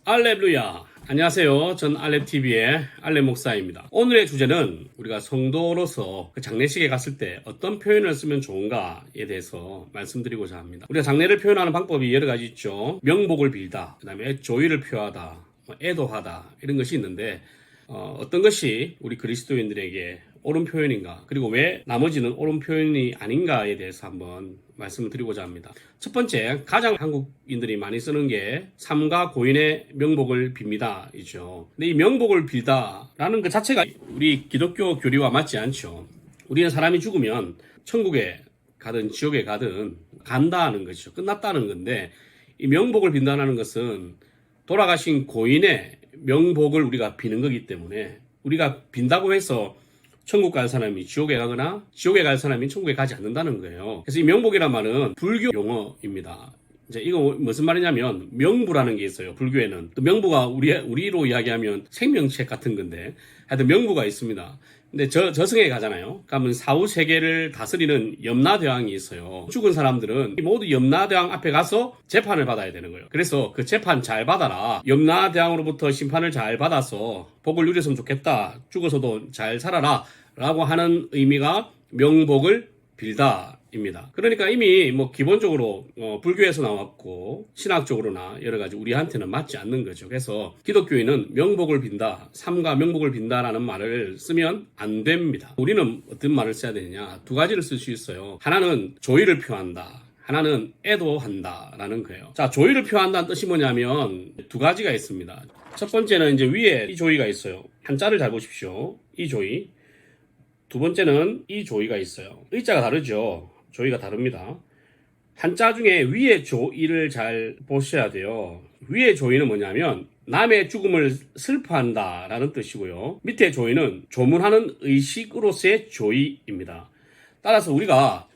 할렐루야. 안녕하세요. 전 알렙TV의 알렙 목사입니다. 오늘의 주제는 우리가 성도로서 장례식에 갔을 때 어떤 표현을 쓰면 좋은가에 대해서 말씀드리고자 합니다. 우리가 장례를 표현하는 방법이 여러 가지 있죠. 명복을 빌다, 그 다음에 조의를 표하다, 애도하다 이런 것이 있는데 어떤 것이 우리 그리스도인들에게 옳은 표현인가, 그리고 왜 나머지는 옳은 표현이 아닌가에 대해서 한번 말씀을 드리고자 합니다. 첫 번째, 가장 한국인들이 많이 쓰는 게 삼가 고인의 명복을 빕니다 이죠. 근데 이 명복을 빌다 라는 것 자체가 우리 기독교 교리와 맞지 않죠. 우리는 사람이 죽으면 천국에 가든 지옥에 가든 간다는 것이죠. 끝났다는 건데, 이 명복을 빈다는 것은 돌아가신 고인의 명복을 우리가 비는 거기 때문에, 우리가 빈다고 해서 천국 갈 사람이 지옥에 가거나 지옥에 갈 사람이 천국에 가지 않는다는 거예요. 그래서 이 명복이란 말은 불교 용어입니다. 이제 이거 무슨 말이냐면, 명부라는 게 있어요. 불교에는 또 명부가 우리로 이야기하면 생명책 같은 건데, 하여튼 명부가 있습니다. 근데 저승에 가잖아요. 그러면 사후 세계를 다스리는 염라대왕이 있어요. 죽은 사람들은 모두 염라대왕 앞에 가서 재판을 받아야 되는 거예요. 그래서 그 재판 잘 받아라, 염라대왕으로부터 심판을 잘 받아서 복을 누렸으면 좋겠다, 죽어서도 잘 살아라 라고 하는 의미가 명복을 빌다 입니다. 그러니까 이미 기본적으로 불교에서 나왔고 신학적으로나 여러 가지 우리한테는 맞지 않는 거죠. 그래서 기독교인은 명복을 빈다, 삼가 명복을 빈다라는 말을 쓰면 안 됩니다. 우리는 어떤 말을 써야 되느냐, 두 가지를 쓸 수 있어요. 하나는 조의를 표한다, 하나는 애도한다라는 거예요. 자, 조의를 표한다는 뜻이 뭐냐면 두 가지가 있습니다. 첫 번째는 이제 위에 이 조의가 있어요. 한자를 잘 보십시오. 이 조의. 두 번째는 이 조의가 있어요. 의자가 다르죠. 조의가 다릅니다. 한자 중에 위에 조의를 잘 보셔야 돼요. 위에 조의는 뭐냐면 남의 죽음을 슬퍼한다 라는 뜻이고요. 밑에 조의는 조문하는 의식으로서의 조의입니다. 따라서 우리가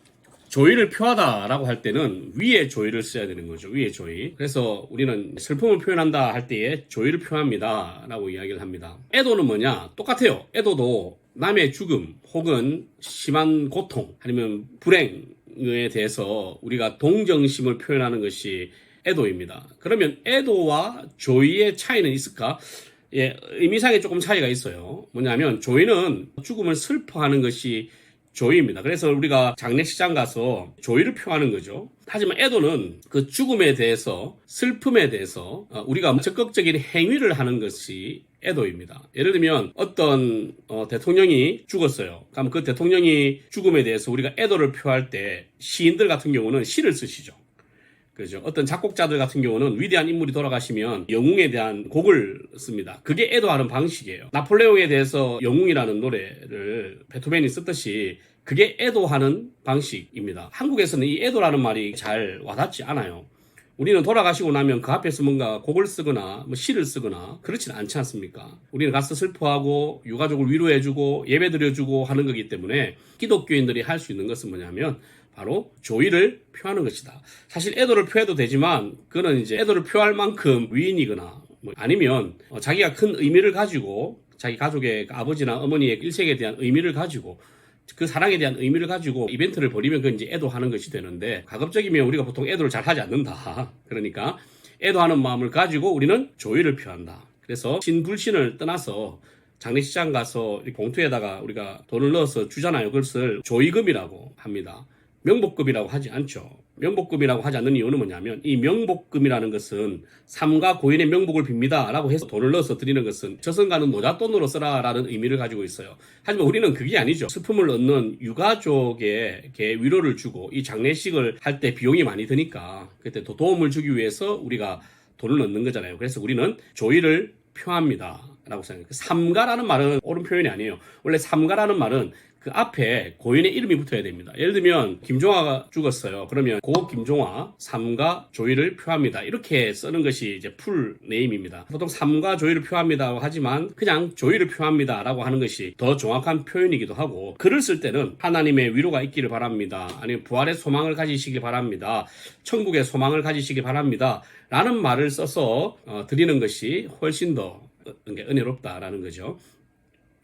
조의를 표하다 라고 할 때는 위에 조의를 써야 되는 거죠. 위에 조의. 그래서 우리는 슬픔을 표현한다 할 때에 조의를 표합니다 라고 이야기를 합니다. 애도는 뭐냐? 똑같아요. 애도도 남의 죽음 혹은 심한 고통 아니면 불행에 대해서 우리가 동정심을 표현하는 것이 애도입니다. 그러면 애도와 조의의 차이는 있을까? 예, 의미상에 조금 차이가 있어요. 뭐냐면 조의는 죽음을 슬퍼하는 것이 조의입니다. 그래서 우리가 장례식장 가서 조의를 표하는 거죠. 하지만 애도는 그 죽음에 대해서, 슬픔에 대해서 우리가 적극적인 행위를 하는 것이 애도입니다. 예를 들면 어떤 대통령이 죽었어요. 그럼 그 대통령이 죽음에 대해서 우리가 애도를 표할 때 시인들 같은 경우는 시를 쓰시죠. 그죠? 어떤 작곡자들 같은 경우는 위대한 인물이 돌아가시면 영웅에 대한 곡을 씁니다. 그게 애도하는 방식이에요. 나폴레옹에 대해서 영웅이라는 노래를 베토벤이 썼듯이 그게 애도하는 방식입니다. 한국에서는 이 애도라는 말이 잘 와닿지 않아요. 우리는 돌아가시고 나면 그 앞에서 뭔가 곡을 쓰거나 시를 쓰거나 그렇지는 않지 않습니까? 우리는 가서 슬퍼하고 유가족을 위로해주고 예배드려주고 하는 거기 때문에 기독교인들이 할 수 있는 것은 뭐냐면 바로 조의를 표하는 것이다. 사실 애도를 표해도 되지만 그거는 이제 애도를 표할 만큼 위인이거나 아니면 자기가 큰 의미를 가지고 자기 가족의 아버지나 어머니의 일생에 대한 의미를 가지고 그 사랑에 대한 의미를 가지고 이벤트를 벌이면 그건 이제 애도하는 것이 되는데, 가급적이면 우리가 보통 애도를 잘 하지 않는다. 그러니까 애도하는 마음을 가지고 우리는 조의를 표한다. 그래서 신불신을 떠나서 장례식장 가서 봉투에다가 우리가 돈을 넣어서 주잖아요. 그것을 조의금이라고 합니다. 명복금이라고 하지 않죠. 명복금이라고 하지 않는 이유는 뭐냐면, 이 명복금이라는 것은 삼가 고인의 명복을 빕니다 라고 해서 돈을 넣어서 드리는 것은 저승가는 노잣돈으로 써라 라는 의미를 가지고 있어요. 하지만 우리는 그게 아니죠. 슬픔을 얻는 유가족에게 위로를 주고, 이 장례식을 할 때 비용이 많이 드니까 그때 더 도움을 주기 위해서 우리가 돈을 넣는 거잖아요. 그래서 우리는 조의를 표합니다 라고 생각해요. 삼가라는 말은 옳은 표현이 아니에요. 원래 삼가라는 말은 그 앞에 고인의 이름이 붙어야 됩니다. 예를 들면 김종화가 죽었어요. 그러면 고 김종화 삼가 조의를 표합니다. 이렇게 쓰는 것이 이제 풀 네임입니다. 보통 삼가 조의를 표합니다 하지만 그냥 조의를 표합니다 라고 하는 것이 더 정확한 표현이기도 하고, 글을 쓸 때는 하나님의 위로가 있기를 바랍니다, 아니면 부활의 소망을 가지시기 바랍니다, 천국의 소망을 가지시기 바랍니다 라는 말을 써서 드리는 것이 훨씬 더 은혜롭다라는 거죠.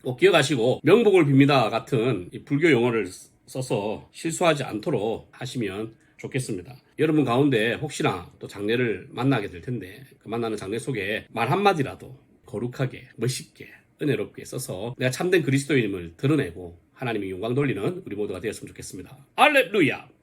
꼭 기억하시고, 명복을 빕니다 같은 이 불교 용어를 써서 실수하지 않도록 하시면 좋겠습니다. 여러분 가운데 혹시나 또 장례를 만나게 될 텐데 그 만나는 장례 속에 말 한마디라도 거룩하게, 멋있게, 은혜롭게 써서 내가 참된 그리스도인임을 드러내고 하나님이 영광 돌리는 우리 모두가 되었으면 좋겠습니다. 할렐루야!